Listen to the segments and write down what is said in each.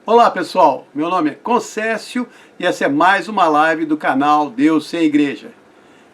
Olá pessoal, meu nome é Concécio e essa é mais uma live do canal Deus Sem Igreja.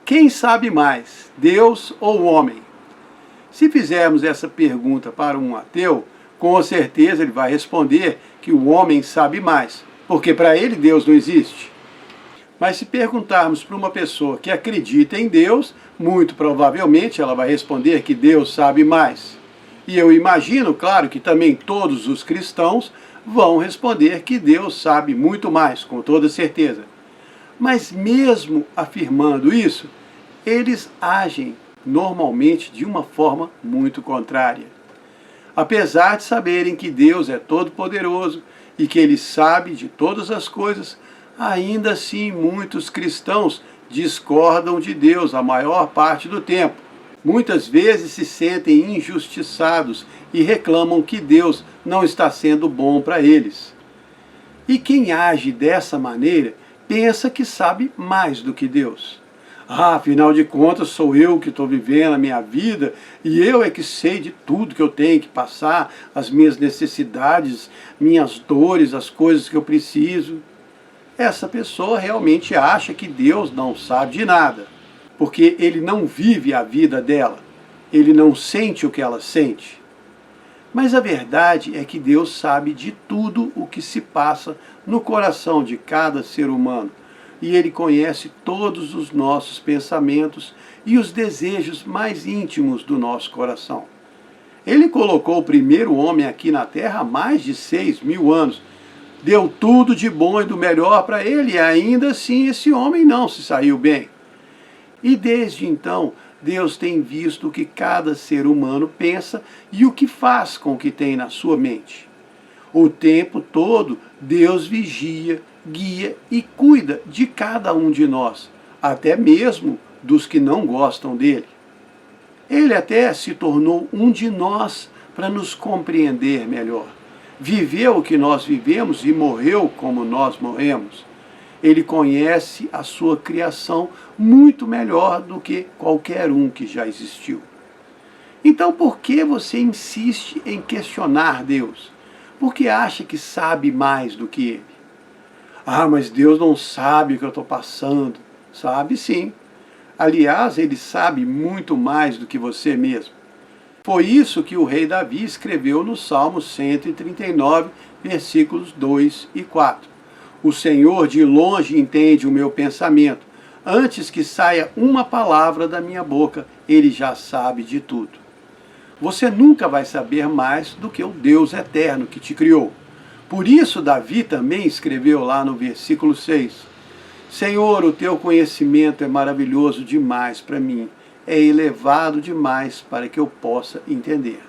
Quem sabe mais, Deus ou o homem? Se fizermos essa pergunta para um ateu, com certeza ele vai responder que o homem sabe mais, porque para ele Deus não existe. Mas se perguntarmos para uma pessoa que acredita em Deus, muito provavelmente ela vai responder que Deus sabe mais. E eu imagino, claro, que também todos os cristãos vão responder que Deus sabe muito mais, com toda certeza. Mas mesmo afirmando isso, eles agem normalmente de uma forma muito contrária. Apesar de saberem que Deus é todo-poderoso e que Ele sabe de todas as coisas, ainda assim muitos cristãos discordam de Deus a maior parte do tempo. Muitas vezes se sentem injustiçados e reclamam que Deus não está sendo bom para eles. E quem age dessa maneira pensa que sabe mais do que Deus. Afinal de contas, sou eu que estou vivendo a minha vida e eu é que sei de tudo que eu tenho que passar, as minhas necessidades, minhas dores, as coisas que eu preciso. Essa pessoa realmente acha que Deus não sabe de nada, porque ele não vive a vida dela, ele não sente o que ela sente. Mas a verdade é que Deus sabe de tudo o que se passa no coração de cada ser humano, e Ele conhece todos os nossos pensamentos e os desejos mais íntimos do nosso coração. Ele colocou o primeiro homem aqui na Terra há mais de 6.000 anos, deu tudo de bom e do melhor para ele, e ainda assim esse homem não se saiu bem. E desde então, Deus tem visto o que cada ser humano pensa e o que faz com o que tem na sua mente. O tempo todo, Deus vigia, guia e cuida de cada um de nós, até mesmo dos que não gostam dele. Ele até se tornou um de nós para nos compreender melhor. Viveu o que nós vivemos e morreu como nós morremos. Ele conhece a sua criação muito melhor do que qualquer um que já existiu. Então por que você insiste em questionar Deus? Porque acha que sabe mais do que Ele. Ah, mas Deus não sabe o que eu estou passando. Sabe sim. Aliás, Ele sabe muito mais do que você mesmo. Foi isso que o rei Davi escreveu no Salmo 139, versículos 2 e 4. O Senhor de longe entende o meu pensamento. Antes que saia uma palavra da minha boca, Ele já sabe de tudo. Você nunca vai saber mais do que o Deus eterno que te criou. Por isso, Davi também escreveu lá no versículo 6. Senhor, o teu conhecimento é maravilhoso demais para mim. É elevado demais para que eu possa entender.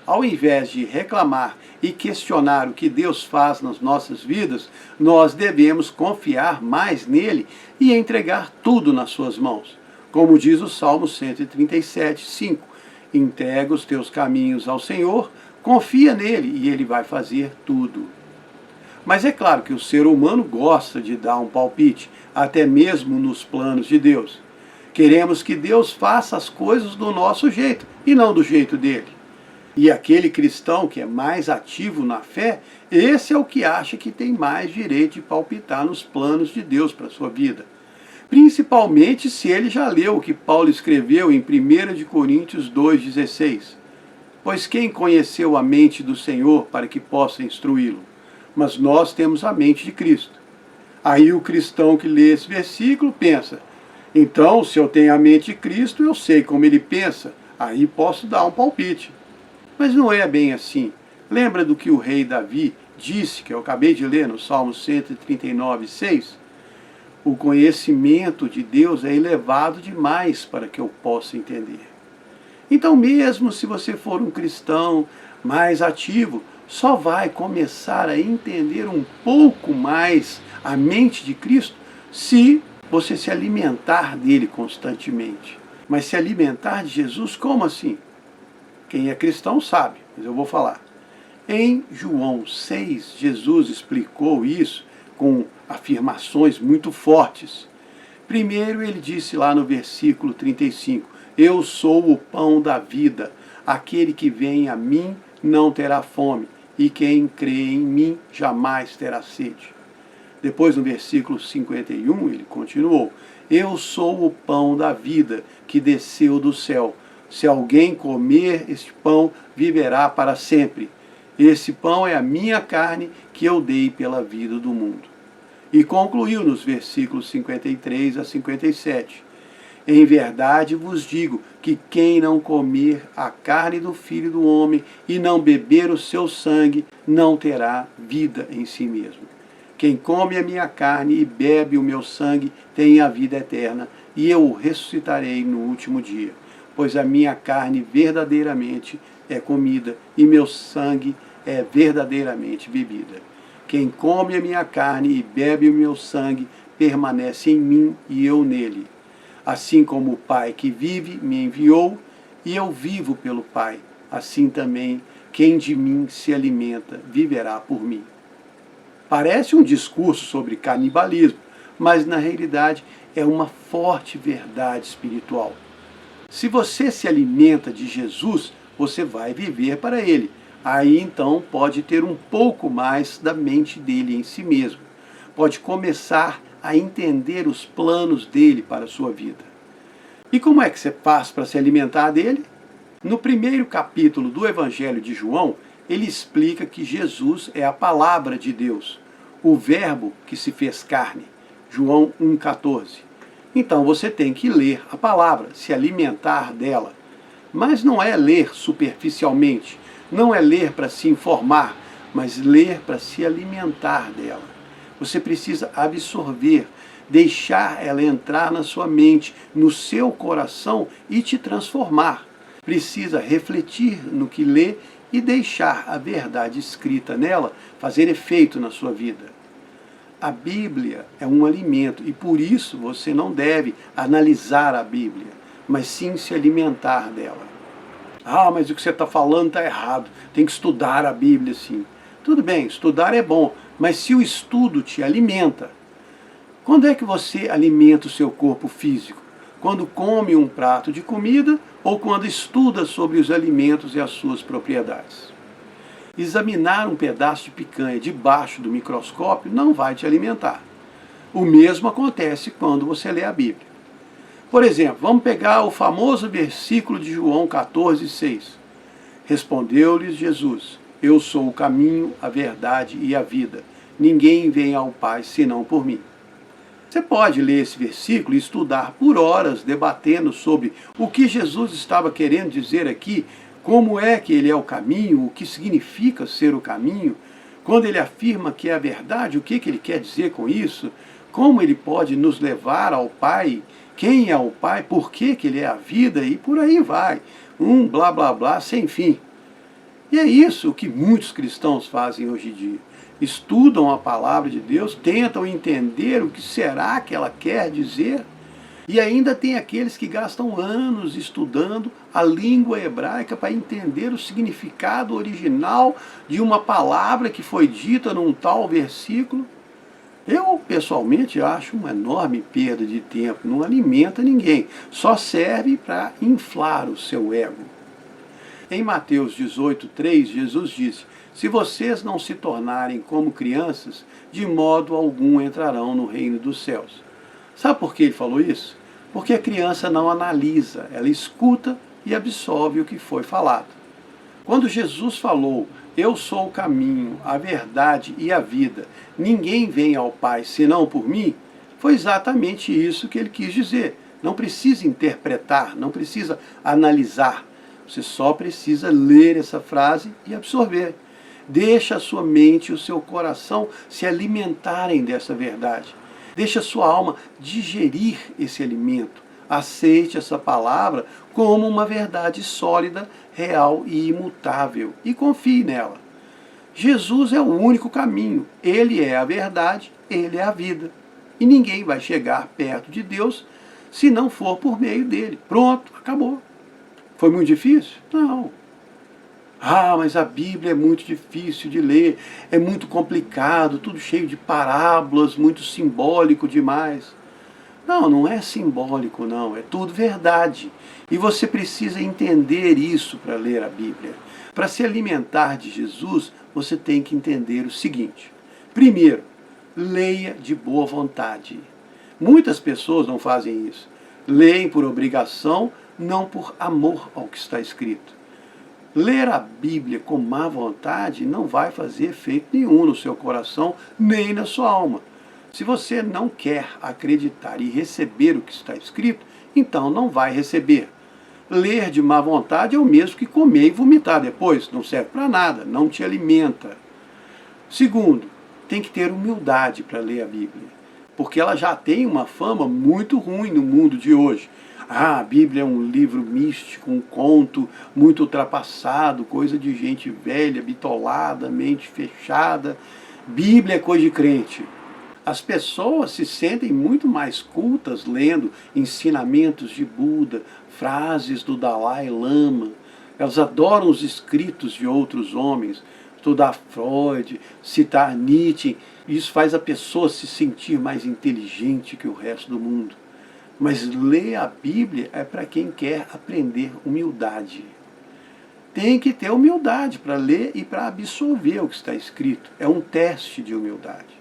Ao invés de reclamar e questionar o que Deus faz nas nossas vidas, nós devemos confiar mais nele e entregar tudo nas suas mãos. Como diz o Salmo 137, 5. Entrega os teus caminhos ao Senhor, confia nele e ele vai fazer tudo. Mas é claro que o ser humano gosta de dar um palpite, até mesmo nos planos de Deus. Queremos que Deus faça as coisas do nosso jeito e não do jeito dele. E aquele cristão que é mais ativo na fé, esse é o que acha que tem mais direito de palpitar nos planos de Deus para a sua vida. Principalmente se ele já leu o que Paulo escreveu em 1 Coríntios 2,16. Pois quem conheceu a mente do Senhor para que possa instruí-lo? Mas nós temos a mente de Cristo. Aí o cristão que lê esse versículo pensa, então se eu tenho a mente de Cristo, eu sei como ele pensa, aí posso dar um palpite. Mas não é bem assim. Lembra do que o rei Davi disse, que eu acabei de ler no Salmo 139, 6? O conhecimento de Deus é elevado demais para que eu possa entender. Então mesmo se você for um cristão mais ativo, só vai começar a entender um pouco mais a mente de Cristo se você se alimentar dele constantemente. Mas se alimentar de Jesus, como assim? Quem é cristão sabe, mas eu vou falar. Em João 6, Jesus explicou isso com afirmações muito fortes. Primeiro ele disse lá no versículo 35, eu sou o pão da vida, aquele que vem a mim não terá fome, e quem crê em mim jamais terá sede. Depois, no versículo 51, ele continuou: eu sou o pão da vida que desceu do céu. Se alguém comer este pão, viverá para sempre. Esse pão é a minha carne que eu dei pela vida do mundo. E concluiu nos versículos 53 a 57. Em verdade vos digo que quem não comer a carne do Filho do Homem e não beber o seu sangue, não terá vida em si mesmo. Quem come a minha carne e bebe o meu sangue tem a vida eterna, e eu o ressuscitarei no último dia. Pois a minha carne verdadeiramente é comida, e meu sangue é verdadeiramente bebida. Quem come a minha carne e bebe o meu sangue permanece em mim e eu nele. Assim como o Pai que vive me enviou, e eu vivo pelo Pai, assim também quem de mim se alimenta viverá por mim. Parece um discurso sobre canibalismo, mas na realidade é uma forte verdade espiritual. Se você se alimenta de Jesus, você vai viver para Ele. Aí então pode ter um pouco mais da mente dele em si mesmo. Pode começar a entender os planos dele para a sua vida. E como é que você faz para se alimentar dele? No primeiro capítulo do Evangelho de João, ele explica que Jesus é a palavra de Deus, o verbo que se fez carne. João 1,14. Então você tem que ler a palavra, se alimentar dela. Mas não é ler superficialmente, não é ler para se informar, mas ler para se alimentar dela. Você precisa absorver, deixar ela entrar na sua mente, no seu coração e te transformar. Precisa refletir no que lê e deixar a verdade escrita nela fazer efeito na sua vida. A Bíblia é um alimento e por isso você não deve analisar a Bíblia, mas sim se alimentar dela. Ah, mas o que você está falando está errado, tem que estudar a Bíblia sim. Tudo bem, estudar é bom, mas se o estudo te alimenta, quando é que você alimenta o seu corpo físico? Quando come um prato de comida ou quando estuda sobre os alimentos e as suas propriedades? Examinar um pedaço de picanha debaixo do microscópio não vai te alimentar. O mesmo acontece quando você lê a Bíblia. Por exemplo, vamos pegar o famoso versículo de João 14,6. Respondeu-lhes Jesus: eu sou o caminho, a verdade e a vida. Ninguém vem ao Pai senão por mim. Você pode ler esse versículo e estudar por horas, debatendo sobre o que Jesus estava querendo dizer aqui, como é que ele é o caminho, o que significa ser o caminho, quando ele afirma que é a verdade, o que ele quer dizer com isso, como ele pode nos levar ao Pai, quem é o Pai, por que ele é a vida e por aí vai. Blá blá blá sem fim. E é isso que muitos cristãos fazem hoje em dia. Estudam a palavra de Deus, tentam entender o que será que ela quer dizer, e ainda tem aqueles que gastam anos estudando a língua hebraica para entender o significado original de uma palavra que foi dita num tal versículo. Eu, pessoalmente, acho uma enorme perda de tempo, não alimenta ninguém, só serve para inflar o seu ego. Em Mateus 18,3, Jesus disse: se vocês não se tornarem como crianças, de modo algum entrarão no reino dos céus. Sabe por que ele falou isso? Porque a criança não analisa, ela escuta e absorve o que foi falado. Quando Jesus falou: eu sou o caminho, a verdade e a vida, ninguém vem ao Pai senão por mim, foi exatamente isso que ele quis dizer. Não precisa interpretar, não precisa analisar. Você só precisa ler essa frase e absorver. Deixa a sua mente e o seu coração se alimentarem dessa verdade. Deixa a sua alma digerir esse alimento. Aceite essa palavra como uma verdade sólida, real e imutável. E confie nela. Jesus é o único caminho. Ele é a verdade, ele é a vida. E ninguém vai chegar perto de Deus se não for por meio dele. Pronto, acabou. Foi muito difícil? Não. Ah, mas a Bíblia é muito difícil de ler, é muito complicado, tudo cheio de parábolas, muito simbólico demais. Não, não é simbólico não, é tudo verdade. E você precisa entender isso para ler a Bíblia. Para se alimentar de Jesus, você tem que entender o seguinte. Primeiro, leia de boa vontade. Muitas pessoas não fazem isso. Leem por obrigação, não por amor ao que está escrito. Ler a Bíblia com má vontade não vai fazer efeito nenhum no seu coração, nem na sua alma. Se você não quer acreditar e receber o que está escrito, então não vai receber. Ler de má vontade é o mesmo que comer e vomitar depois. Não serve para nada, não te alimenta. Segundo, tem que ter humildade para ler a Bíblia, porque ela já tem uma fama muito ruim no mundo de hoje. A Bíblia é um livro místico, um conto muito ultrapassado, coisa de gente velha, bitolada, mente fechada. Bíblia é coisa de crente. As pessoas se sentem muito mais cultas lendo ensinamentos de Buda, frases do Dalai Lama. Elas adoram os escritos de outros homens, estudar Freud, citar Nietzsche. Isso faz a pessoa se sentir mais inteligente que o resto do mundo. Mas ler a Bíblia é para quem quer aprender humildade. Tem que ter humildade para ler e para absorver o que está escrito. É um teste de humildade.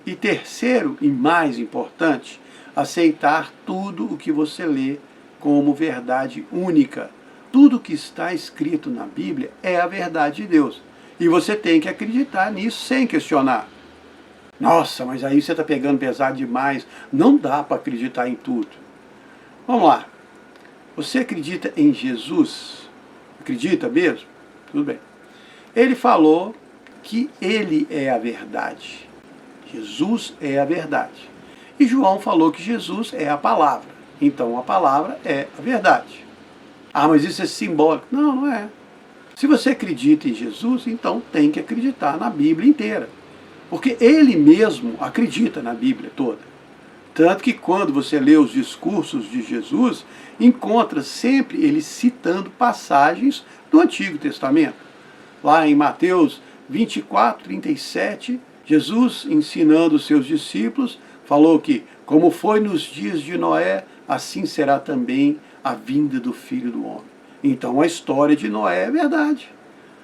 E terceiro, e mais importante, aceitar tudo o que você lê como verdade única. Tudo que está escrito na Bíblia é a verdade de Deus. E você tem que acreditar nisso sem questionar. Nossa, mas aí você está pegando pesado demais. Não dá para acreditar em tudo. Vamos lá. Você acredita em Jesus? Acredita mesmo? Tudo bem. Ele falou que ele é a verdade. Jesus é a verdade. E João falou que Jesus é a palavra. Então a palavra é a verdade. Ah, mas isso é simbólico. Não, não é. Se você acredita em Jesus, então tem que acreditar na Bíblia inteira. Porque ele mesmo acredita na Bíblia toda. Tanto que quando você lê os discursos de Jesus, encontra sempre ele citando passagens do Antigo Testamento. Lá em Mateus 24, 37, Jesus, ensinando os seus discípulos, falou que, como foi nos dias de Noé, assim será também a vinda do Filho do Homem. Então a história de Noé é verdade.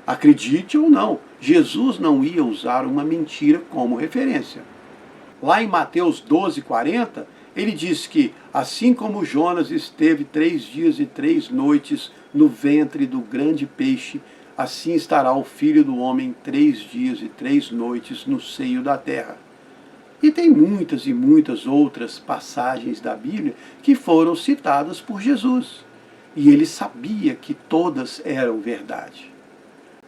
Acredite ou não, Jesus não ia usar uma mentira como referência. Lá em Mateus 12, 40, ele diz que, assim como Jonas esteve 3 dias e 3 noites no ventre do grande peixe, assim estará o Filho do Homem 3 dias e 3 noites no seio da terra. E tem muitas e muitas outras passagens da Bíblia que foram citadas por Jesus. E ele sabia que todas eram verdade.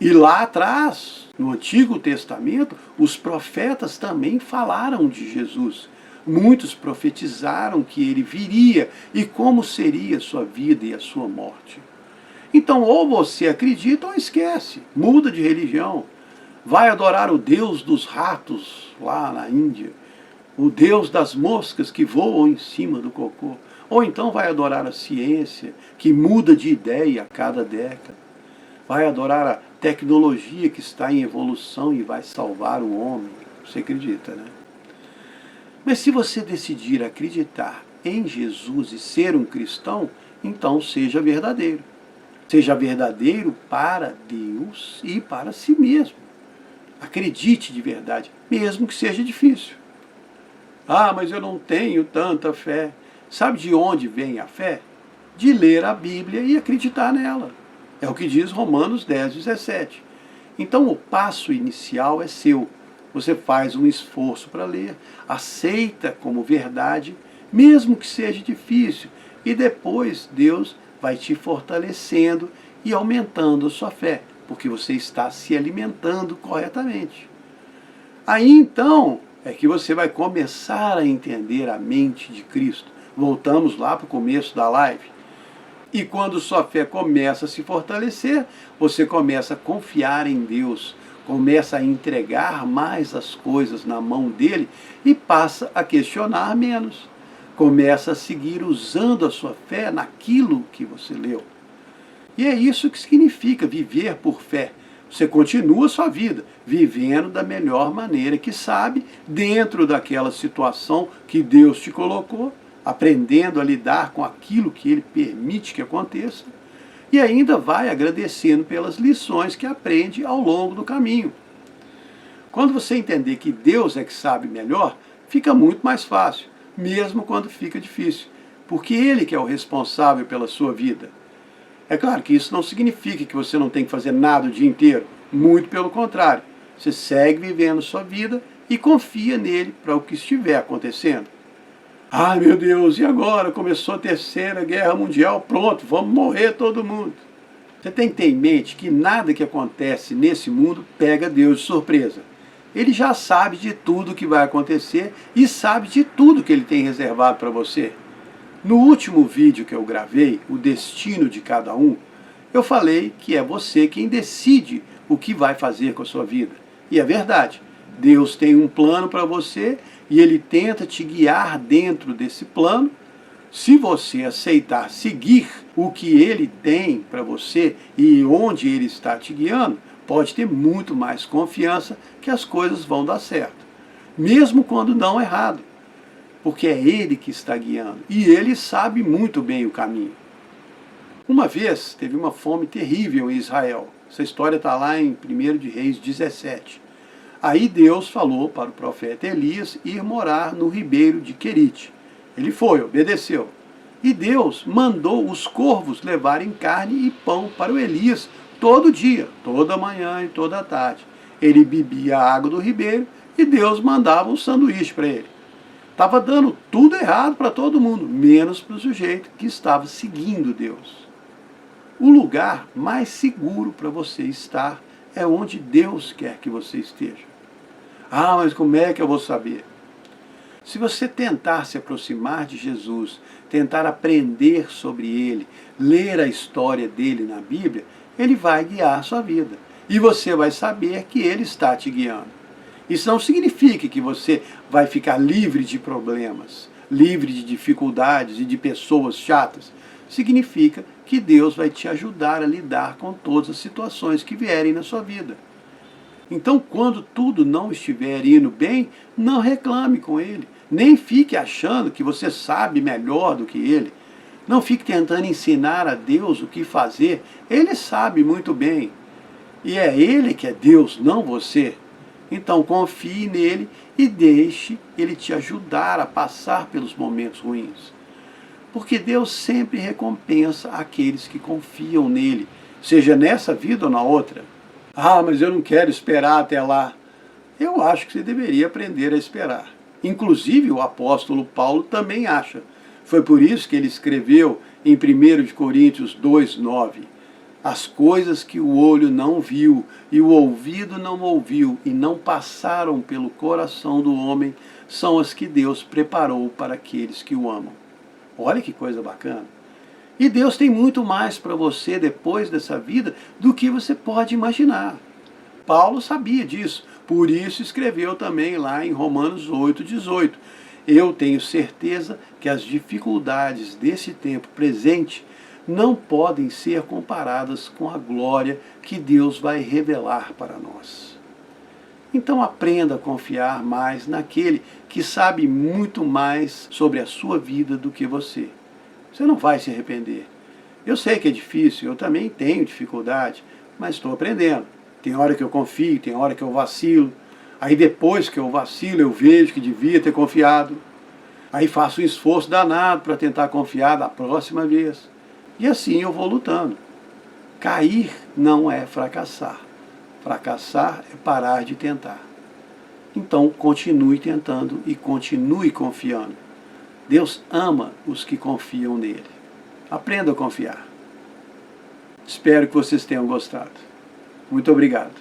E lá atrás, no Antigo Testamento, os profetas também falaram de Jesus. Muitos profetizaram que ele viria e como seria a sua vida e a sua morte. Então, ou você acredita ou esquece, muda de religião. Vai adorar o Deus dos ratos lá na Índia, o Deus das moscas que voam em cima do cocô. Ou então vai adorar a ciência, que muda de ideia a cada década. Vai adorar a tecnologia que está em evolução e vai salvar o homem. Você acredita, né? Mas se você decidir acreditar em Jesus e ser um cristão, então seja verdadeiro. Seja verdadeiro para Deus e para si mesmo. Acredite de verdade, mesmo que seja difícil. Ah, mas eu não tenho tanta fé. Sabe de onde vem a fé? De ler a Bíblia e acreditar nela. É o que diz Romanos 10, 17. Então o passo inicial é seu. Você faz um esforço para ler, aceita como verdade, mesmo que seja difícil, e depois Deus vai te fortalecendo e aumentando a sua fé, porque você está se alimentando corretamente. Aí então é que você vai começar a entender a mente de Cristo. Voltamos lá para o começo da live. E quando sua fé começa a se fortalecer, você começa a confiar em Deus, começa a entregar mais as coisas na mão dele e passa a questionar menos. Começa a seguir usando a sua fé naquilo que você leu. E é isso que significa viver por fé. Você continua a sua vida, vivendo da melhor maneira que sabe, dentro daquela situação que Deus te colocou, aprendendo a lidar com aquilo que Ele permite que aconteça. e ainda vai agradecendo pelas lições que aprende ao longo do caminho. Quando você entender que Deus é que sabe melhor, fica muito mais fácil, mesmo quando fica difícil, porque Ele que é o responsável pela sua vida. É claro que isso não significa que você não tem que fazer nada o dia inteiro, muito pelo contrário. Você segue vivendo sua vida e confia nele para o que estiver acontecendo. Ai meu Deus, e agora? Começou a Terceira Guerra Mundial, pronto, vamos morrer todo mundo. Você tem que ter em mente que nada que acontece nesse mundo pega Deus de surpresa. Ele já sabe de tudo que vai acontecer e sabe de tudo que ele tem reservado para você. No último vídeo que eu gravei, O Destino de Cada Um, eu falei que é você quem decide o que vai fazer com a sua vida. E é verdade, Deus tem um plano para você e Ele tenta te guiar dentro desse plano. Se você aceitar seguir o que Ele tem para você e onde Ele está te guiando, pode ter muito mais confiança que as coisas vão dar certo, mesmo quando dão errado, porque é Ele que está guiando e Ele sabe muito bem o caminho. Uma vez teve uma fome terrível em Israel. Essa história está lá em 1 de Reis 17. Aí Deus falou para o profeta Elias ir morar no ribeiro de Querite. Ele foi, obedeceu. E Deus mandou os corvos levarem carne e pão para o Elias todo dia, toda manhã e toda tarde. Ele bebia a água do ribeiro e Deus mandava um sanduíche para ele. Estava dando tudo errado para todo mundo, menos para o sujeito que estava seguindo Deus. O lugar mais seguro para você estar é onde Deus quer que você esteja. Ah, mas como é que eu vou saber? Se você tentar se aproximar de Jesus, tentar aprender sobre Ele, ler a história dele na Bíblia, Ele vai guiar a sua vida. E você vai saber que Ele está te guiando. Isso não significa que você vai ficar livre de problemas, livre de dificuldades e de pessoas chatas. Significa que Deus vai te ajudar a lidar com todas as situações que vierem na sua vida. Então, quando tudo não estiver indo bem, não reclame com Ele. Nem fique achando que você sabe melhor do que Ele. Não fique tentando ensinar a Deus o que fazer. Ele sabe muito bem. E é Ele que é Deus, não você. Então, confie nele e deixe Ele te ajudar a passar pelos momentos ruins. Porque Deus sempre recompensa aqueles que confiam nele, seja nessa vida ou na outra. Ah, mas eu não quero esperar até lá. Eu acho que você deveria aprender a esperar. Inclusive o apóstolo Paulo também acha. Foi por isso que ele escreveu em 1 de Coríntios 2:9. As coisas que o olho não viu e o ouvido não ouviu e não passaram pelo coração do homem são as que Deus preparou para aqueles que o amam. Olha que coisa bacana. E Deus tem muito mais para você depois dessa vida do que você pode imaginar. Paulo sabia disso, por isso escreveu também lá em Romanos 8:18. Eu tenho certeza que as dificuldades desse tempo presente não podem ser comparadas com a glória que Deus vai revelar para nós. Então aprenda a confiar mais naquele que sabe muito mais sobre a sua vida do que você. Você não vai se arrepender. Eu sei que é difícil, eu também tenho dificuldade, mas estou aprendendo. Tem hora que eu confio, tem hora que eu vacilo. Aí depois que eu vacilo, eu vejo que devia ter confiado. Aí faço um esforço danado para tentar confiar da próxima vez. E assim eu vou lutando. Cair não é fracassar. Fracassar é parar de tentar. Então continue tentando e continue confiando. Deus ama os que confiam nele. Aprenda a confiar. Espero que vocês tenham gostado. Muito obrigado.